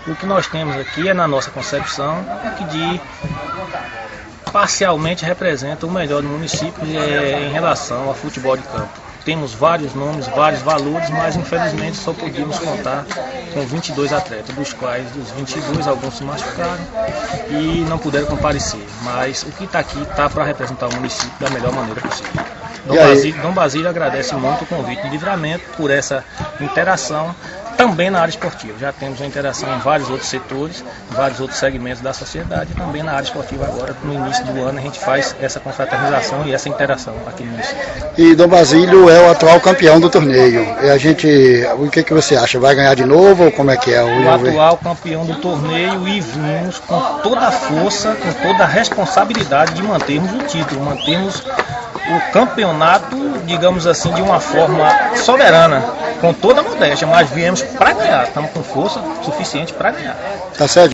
O que nós temos aqui é, na nossa concepção, que parcialmente representa o melhor do município em relação ao futebol de campo. Temos vários nomes, vários valores, mas infelizmente só podíamos contar com 22 atletas, dos quais dos 22 alguns se machucaram e não puderam comparecer. Mas o que está aqui está para representar o município da melhor maneira possível. Dom Basílio agradece muito o convite de Livramento por essa interação também na área esportiva. Já temos uma interação em vários outros setores, vários outros segmentos da sociedade, e também na área esportiva agora, no início do ano, a gente faz essa confraternização e essa interação aqui no município. E Dom Basílio é o atual campeão do torneio. E o que você acha? Vai ganhar de novo ou como é que é? O atual campeão do torneio, e vimos com toda a força, com toda a responsabilidade de mantermos o título, mantermos o campeonato, digamos assim, de uma forma soberana, com toda a modéstia, mas viemos para ganhar, estamos com força suficiente para ganhar. Tá certo.